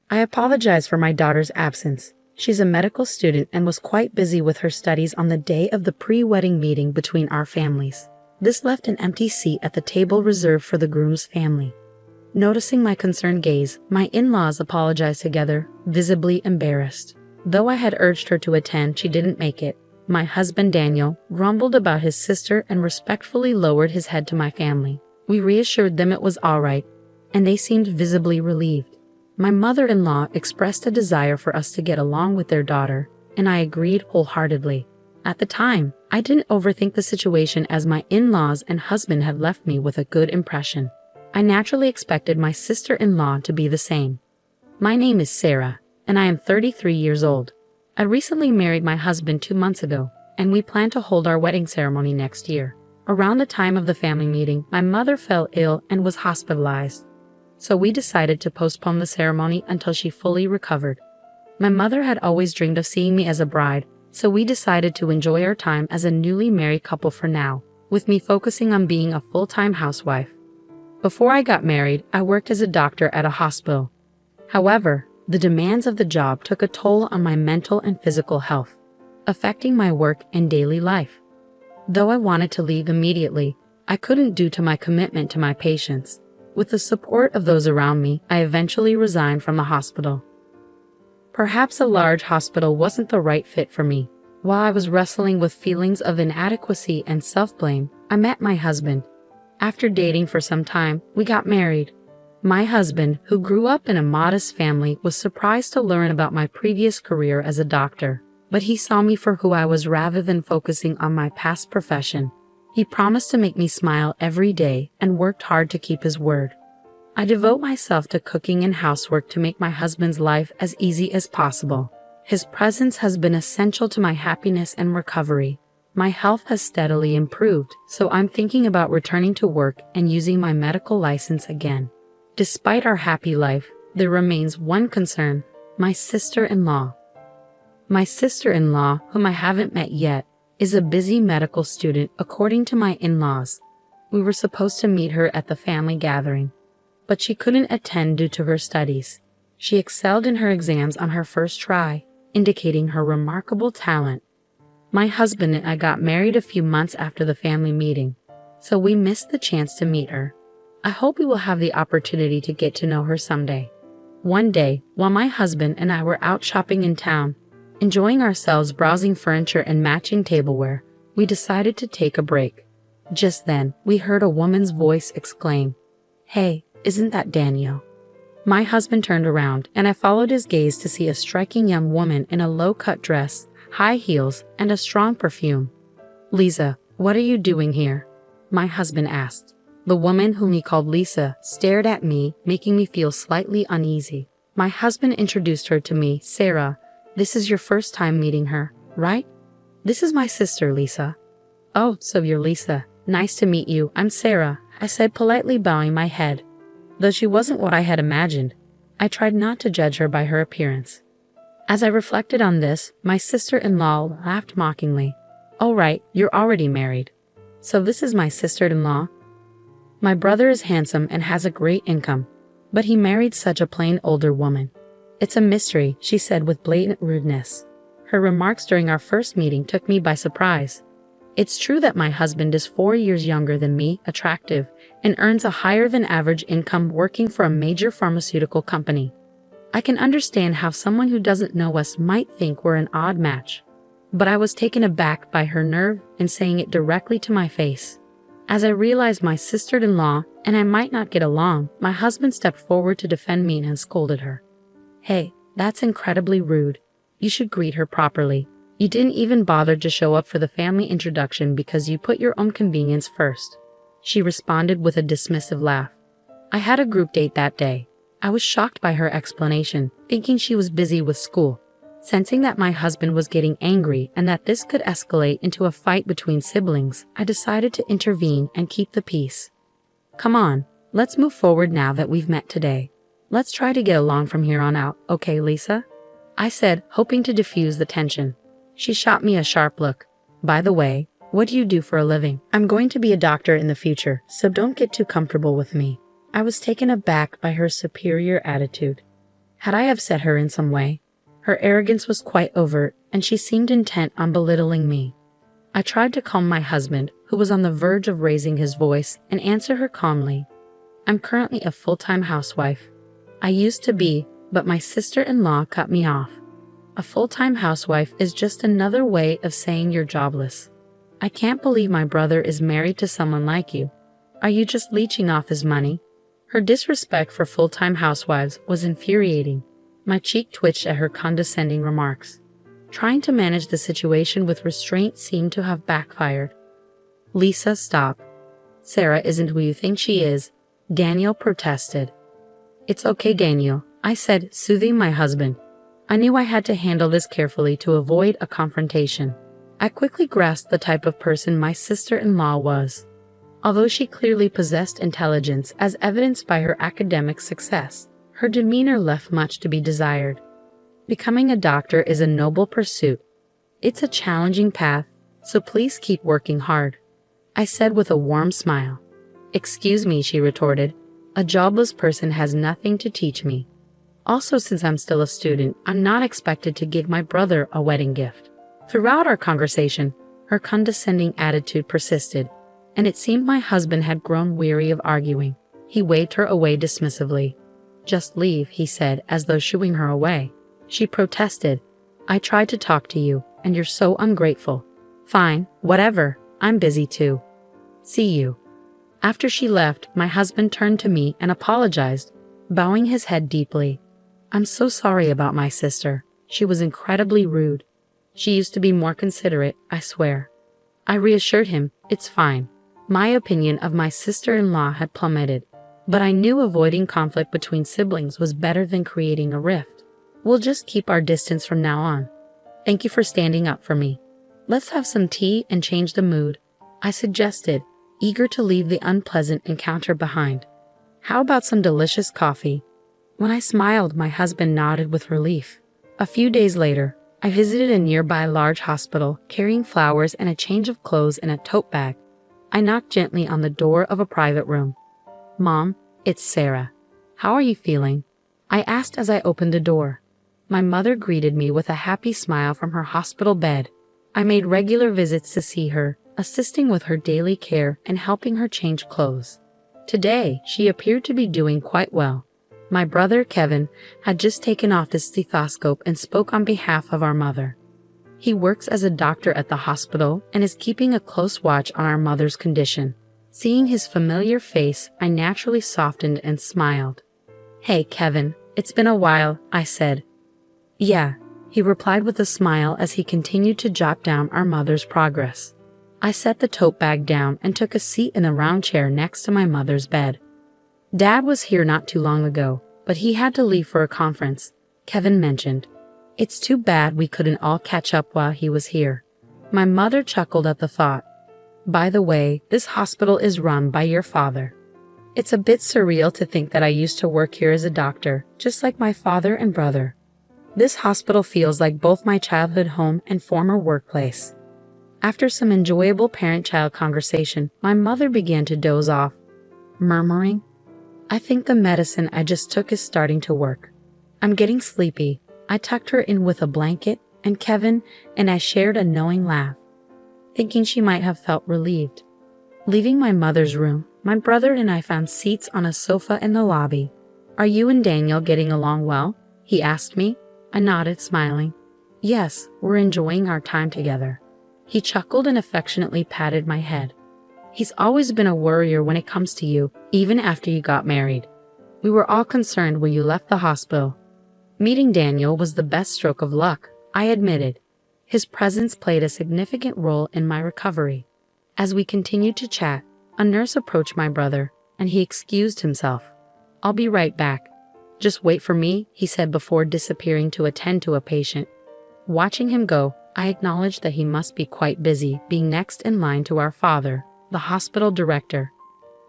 I apologize for my daughter's absence. She's a medical student and was quite busy with her studies on the day of the pre-wedding meeting between our families. This left an empty seat at the table reserved for the groom's family. Noticing my concerned gaze, my in-laws apologized together, visibly embarrassed. Though I had urged her to attend, she didn't make it. My husband Daniel grumbled about his sister and respectfully lowered his head to my family. We reassured them it was all right, and they seemed visibly relieved. My mother-in-law expressed a desire for us to get along with their daughter, and I agreed wholeheartedly. At the time, I didn't overthink the situation as my in-laws and husband had left me with a good impression. I naturally expected my sister-in-law to be the same. My name is Sarah, and I am 33 years old. I recently married my husband 2 months ago, and we plan to hold our wedding ceremony next year. Around the time of the family meeting, my mother fell ill and was hospitalized. So we decided to postpone the ceremony until she fully recovered. My mother had always dreamed of seeing me as a bride, so we decided to enjoy our time as a newly married couple for now, with me focusing on being a full-time housewife. Before I got married, I worked as a doctor at a hospital. However, the demands of the job took a toll on my mental and physical health, affecting my work and daily life. Though I wanted to leave immediately, I couldn't due to my commitment to my patients. With the support of those around me, I eventually resigned from the hospital. Perhaps a large hospital wasn't the right fit for me. While I was wrestling with feelings of inadequacy and self-blame, I met my husband. After dating for some time, we got married. My husband, who grew up in a modest family, was surprised to learn about my previous career as a doctor, but he saw me for who I was rather than focusing on my past profession. He promised to make me smile every day and worked hard to keep his word. I devote myself to cooking and housework to make my husband's life as easy as possible. His presence has been essential to my happiness and recovery. My health has steadily improved, so I'm thinking about returning to work and using my medical license again. Despite our happy life, there remains one concern: my sister-in-law. My sister-in-law, whom I haven't met yet, is a busy medical student according to my in-laws. We were supposed to meet her at the family gathering, but she couldn't attend due to her studies. She excelled in her exams on her first try, indicating her remarkable talent. My husband and I got married a few months after the family meeting, so we missed the chance to meet her. I hope we will have the opportunity to get to know her someday. One day, while my husband and I were out shopping in town, enjoying ourselves browsing furniture and matching tableware, we decided to take a break. Just then, we heard a woman's voice exclaim, "Hey, isn't that Daniel?" My husband turned around, and I followed his gaze to see a striking young woman in a low-cut dress, high heels, and a strong perfume. "Lisa, what are you doing here?" my husband asked. The woman, whom he called Lisa, stared at me, making me feel slightly uneasy. My husband introduced her to me. "Sarah, this is your first time meeting her, right? This is my sister, Lisa." "Oh, so you're Lisa. Nice to meet you. I'm Sarah," I said, politely bowing my head. Though she wasn't what I had imagined, I tried not to judge her by her appearance. As I reflected on this, my sister-in-law laughed mockingly. "Oh right, you're already married. So this is my sister-in-law? My brother is handsome and has a great income, but he married such a plain older woman. It's a mystery," she said with blatant rudeness. Her remarks during our first meeting took me by surprise. It's true that my husband is 4 years younger than me, attractive, and earns a higher than average income working for a major pharmaceutical company. I can understand how someone who doesn't know us might think we're an odd match. But I was taken aback by her nerve in saying it directly to my face. As I realized my sister-in-law and I might not get along, my husband stepped forward to defend me and scolded her. "Hey, that's incredibly rude. You should greet her properly. You didn't even bother to show up for the family introduction because you put your own convenience first," she responded with a dismissive laugh. I had a group date that day. I was shocked by her explanation, thinking she was busy with school. Sensing that my husband was getting angry and that this could escalate into a fight between siblings, I decided to intervene and keep the peace. "Come on, let's move forward now that we've met today. Let's try to get along from here on out, okay, Lisa?" I said, hoping to diffuse the tension. She shot me a sharp look. "By the way, what do you do for a living?" "I'm going to be a doctor in the future, so don't get too comfortable with me." I was taken aback by her superior attitude. Had I upset her in some way? Her arrogance was quite overt, and she seemed intent on belittling me. I tried to calm my husband, who was on the verge of raising his voice, and answer her calmly. I'm currently a full-time housewife. I used to be, but my sister-in-law cut me off. A full-time housewife is just another way of saying you're jobless. I can't believe my brother is married to someone like you. Are you just leeching off his money? Her disrespect for full-time housewives was infuriating. My cheek twitched at her condescending remarks. Trying to manage the situation with restraint seemed to have backfired. Lisa, stop. Sarah isn't who you think she is, Daniel protested. It's okay, Daniel, I said, soothing my husband. I knew I had to handle this carefully to avoid a confrontation. I quickly grasped the type of person my sister-in-law was. Although she clearly possessed intelligence as evidenced by her academic success, her demeanor left much to be desired. Becoming a doctor is a noble pursuit. It's a challenging path, so please keep working hard, I said with a warm smile. Excuse me, she retorted. A jobless person has nothing to teach me. Also, since I'm still a student, I'm not expected to give my brother a wedding gift. Throughout our conversation, her condescending attitude persisted, and it seemed my husband had grown weary of arguing. He waved her away dismissively. Just leave, he said, as though shooing her away. She protested. I tried to talk to you, and you're so ungrateful. Fine, whatever, I'm busy too. See you. After she left, my husband turned to me and apologized, bowing his head deeply. I'm so sorry about my sister. She was incredibly rude. She used to be more considerate, I swear. I reassured him, it's fine. My opinion of my sister-in-law had plummeted, but I knew avoiding conflict between siblings was better than creating a rift. We'll just keep our distance from now on. Thank you for standing up for me. Let's have some tea and change the mood, I suggested, eager to leave the unpleasant encounter behind. How about some delicious coffee? When I smiled, my husband nodded with relief. A few days later, I visited a nearby large hospital, carrying flowers and a change of clothes in a tote bag. I knocked gently on the door of a private room. Mom, it's Sarah. How are you feeling? I asked as I opened the door. My mother greeted me with a happy smile from her hospital bed. I made regular visits to see her, assisting with her daily care and helping her change clothes. Today, she appeared to be doing quite well. My brother, Kevin, had just taken off his stethoscope and spoke on behalf of our mother. He works as a doctor at the hospital and is keeping a close watch on our mother's condition. Seeing his familiar face, I naturally softened and smiled. Hey, Kevin, it's been a while, I said. Yeah, he replied with a smile as he continued to jot down our mother's progress. I set the tote bag down and took a seat in a round chair next to my mother's bed. Dad was here not too long ago, but he had to leave for a conference, Kevin mentioned. It's too bad we couldn't all catch up while he was here. My mother chuckled at the thought. By the way, this hospital is run by your father. It's a bit surreal to think that I used to work here as a doctor, just like my father and brother. This hospital feels like both my childhood home and former workplace. After some enjoyable parent-child conversation, my mother began to doze off, murmuring, I think the medicine I just took is starting to work. I'm getting sleepy. I tucked her in with a blanket, and Kevin and I shared a knowing laugh, thinking she might have felt relieved. Leaving my mother's room, my brother and I found seats on a sofa in the lobby. Are you and Daniel getting along well? He asked me. I nodded, smiling. Yes, we're enjoying our time together. He chuckled and affectionately patted my head. He's always been a worrier when it comes to you, even after you got married. We were all concerned when you left the hospital. Meeting Daniel was the best stroke of luck, I admitted. His presence played a significant role in my recovery. As we continued to chat, a nurse approached my brother, and he excused himself. I'll be right back. Just wait for me, he said before disappearing to attend to a patient. Watching him go, I acknowledged that he must be quite busy being next in line to our father, the hospital director.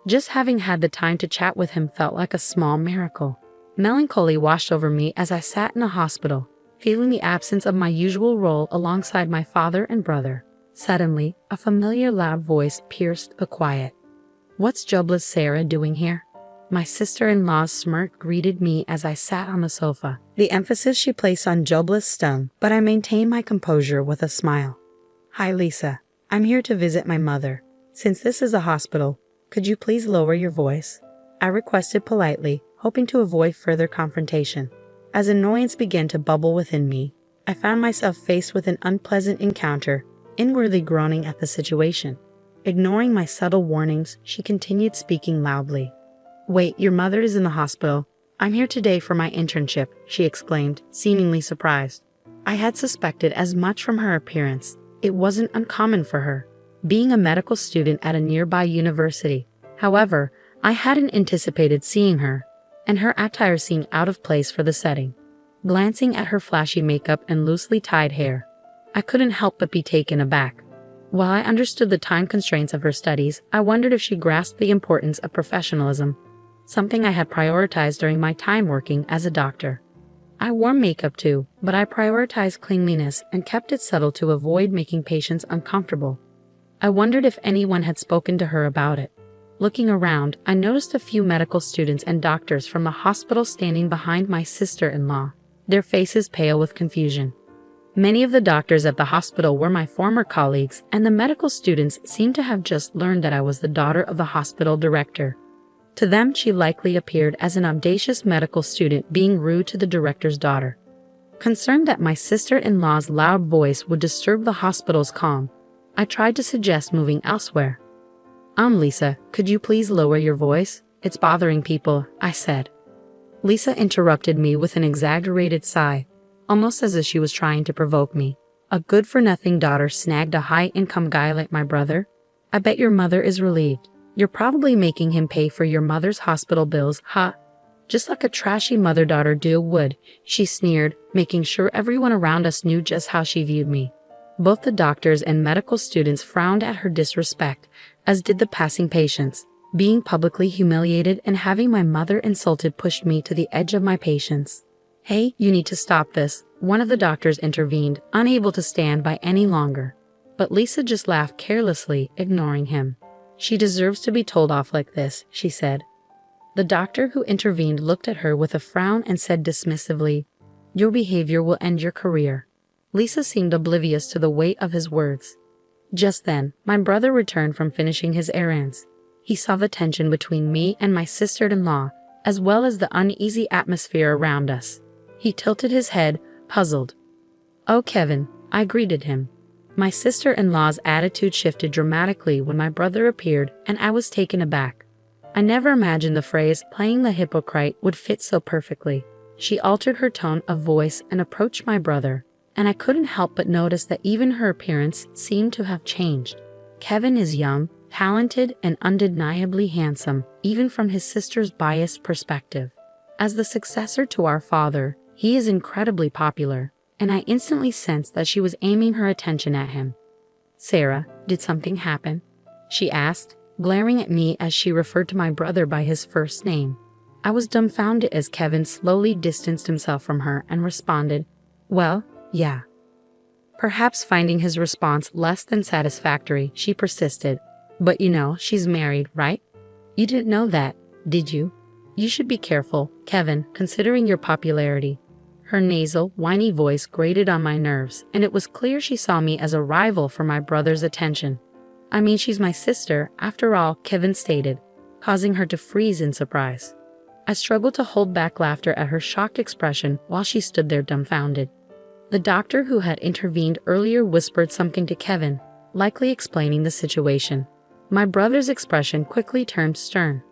Just having had the time to chat with him felt like a small miracle. Melancholy washed over me as I sat in a hospital, feeling the absence of my usual role alongside my father and brother. Suddenly, a familiar loud voice pierced the quiet. What's jobless Sarah doing here? My sister-in-law's smirk greeted me as I sat on the sofa. The emphasis she placed on jobless stung, but I maintained my composure with a smile. "Hi, Lisa. I'm here to visit my mother. Since this is a hospital, could you please lower your voice?" I requested politely, hoping to avoid further confrontation. As annoyance began to bubble within me, I found myself faced with an unpleasant encounter, inwardly groaning at the situation. Ignoring my subtle warnings, she continued speaking loudly. "Wait, your mother is in the hospital. I'm here today for my internship," she exclaimed, seemingly surprised. I had suspected as much from her appearance. It wasn't uncommon for her, being a medical student at a nearby university. However, I hadn't anticipated seeing her, and her attire seemed out of place for the setting. Glancing at her flashy makeup and loosely tied hair, I couldn't help but be taken aback. While I understood the time constraints of her studies, I wondered if she grasped the importance of professionalism, something I had prioritized during my time working as a doctor. I wore makeup too, but I prioritized cleanliness and kept it subtle to avoid making patients uncomfortable. I wondered if anyone had spoken to her about it. Looking around, I noticed a few medical students and doctors from the hospital standing behind my sister-in-law, their faces pale with confusion. Many of the doctors at the hospital were my former colleagues, and the medical students seemed to have just learned that I was the daughter of the hospital director. To them, she likely appeared as an audacious medical student being rude to the director's daughter. Concerned that my sister-in-law's loud voice would disturb the hospital's calm, I tried to suggest moving elsewhere. Lisa, could you please lower your voice? It's bothering people," I said. Lisa interrupted me with an exaggerated sigh, almost as if she was trying to provoke me. "A good-for-nothing daughter snagged a high-income guy like my brother? I bet your mother is relieved. You're probably making him pay for your mother's hospital bills, huh? Just like a trashy mother-daughter duo would," she sneered, making sure everyone around us knew just how she viewed me. Both the doctors and medical students frowned at her disrespect, as did the passing patients. Being publicly humiliated and having my mother insulted pushed me to the edge of my patience. "Hey, you need to stop this," one of the doctors intervened, unable to stand by any longer. But Lisa just laughed carelessly, ignoring him. "She deserves to be told off like this," she said. The doctor who intervened looked at her with a frown and said dismissively, "Your behavior will end your career." Lisa seemed oblivious to the weight of his words. Just then, my brother returned from finishing his errands. He saw the tension between me and my sister-in-law, as well as the uneasy atmosphere around us. He tilted his head, puzzled. "Oh, Kevin," I greeted him. My sister-in-law's attitude shifted dramatically when my brother appeared, and I was taken aback. I never imagined the phrase "playing the hypocrite" would fit so perfectly. She altered her tone of voice and approached my brother, and I couldn't help but notice that even her appearance seemed to have changed. Kevin is young, talented, and undeniably handsome, even from his sister's biased perspective. As the successor to our father, he is incredibly popular, and I instantly sensed that she was aiming her attention at him. "Sarah, did something happen?" she asked, glaring at me as she referred to my brother by his first name. I was dumbfounded as Kevin slowly distanced himself from her and responded, "Well, yeah." Perhaps finding his response less than satisfactory, she persisted, "But you know, she's married, right? You didn't know that, did you? You should be careful, Kevin, considering your popularity." Her nasal, whiny voice grated on my nerves, and it was clear she saw me as a rival for my brother's attention. "I mean, she's my sister, after all," Kevin stated, causing her to freeze in surprise. I struggled to hold back laughter at her shocked expression while she stood there dumbfounded. The doctor who had intervened earlier whispered something to Kevin, likely explaining the situation. My brother's expression quickly turned stern.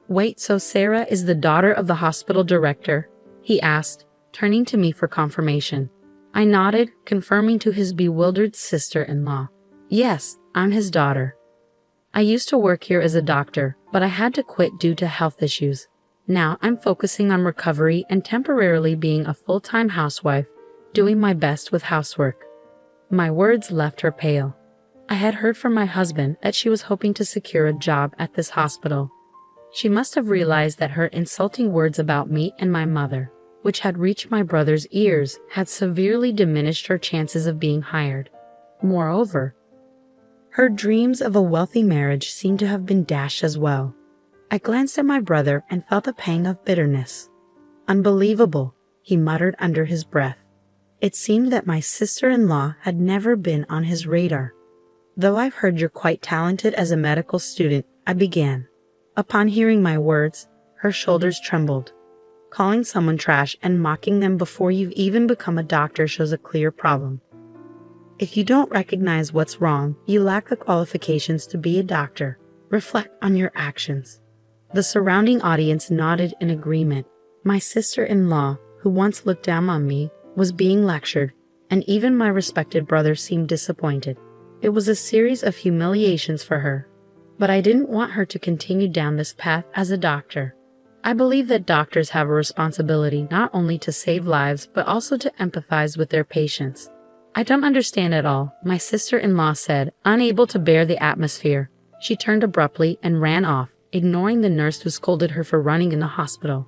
"Wait, so Sarah is the daughter of the hospital director?" he asked, turning to me for confirmation. I nodded, confirming to his bewildered sister-in-law. "Yes, I'm his daughter. I used to work here as a doctor, but I had to quit due to health issues. Now I'm focusing on recovery and temporarily being a full-time housewife, doing my best with housework." My words left her pale. I had heard from my husband that she was hoping to secure a job at this hospital. She must have realized that her insulting words about me and my mother, which had reached my brother's ears, had severely diminished her chances of being hired. Moreover, her dreams of a wealthy marriage seemed to have been dashed as well. I glanced at my brother and felt a pang of bitterness. Unbelievable, he muttered under his breath. It seemed that my sister-in-law had never been on his radar. Though I've heard you're quite talented as a medical student, I began. Upon hearing my words, her shoulders trembled. Calling someone trash and mocking them before you've even become a doctor shows a clear problem. If you don't recognize what's wrong, you lack the qualifications to be a doctor. Reflect on your actions. The surrounding audience nodded in agreement. My sister-in-law, who once looked down on me, was being lectured, and even my respected brother seemed disappointed. It was a series of humiliations for her. But I didn't want her to continue down this path as a doctor. I believe that doctors have a responsibility not only to save lives but also to empathize with their patients. I don't understand at all, my sister-in-law said, unable to bear the atmosphere. She turned abruptly and ran off, ignoring the nurse who scolded her for running in the hospital.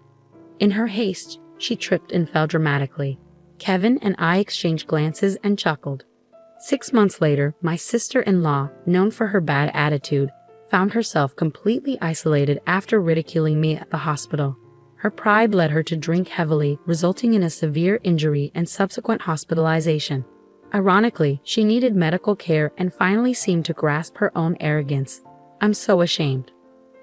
In her haste, she tripped and fell dramatically. Kevin and I exchanged glances and chuckled. 6 months later, my sister-in-law, known for her bad attitude, found herself completely isolated after ridiculing me at the hospital. Her pride led her to drink heavily, resulting in a severe injury and subsequent hospitalization. Ironically, she needed medical care and finally seemed to grasp her own arrogance. I'm so ashamed.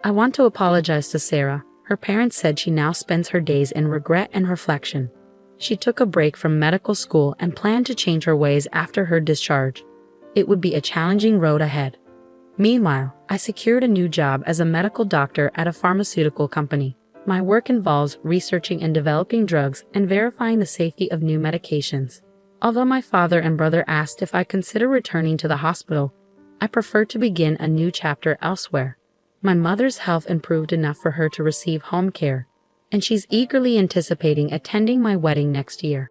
I want to apologize to Sarah. Her parents said she now spends her days in regret and reflection. She took a break from medical school and planned to change her ways after her discharge. It would be a challenging road ahead. Meanwhile, I secured a new job as a medical doctor at a pharmaceutical company. My work involves researching and developing drugs and verifying the safety of new medications. Although my father and brother asked if I consider returning to the hospital, I prefer to begin a new chapter elsewhere. My mother's health improved enough for her to receive home care, and she's eagerly anticipating attending my wedding next year.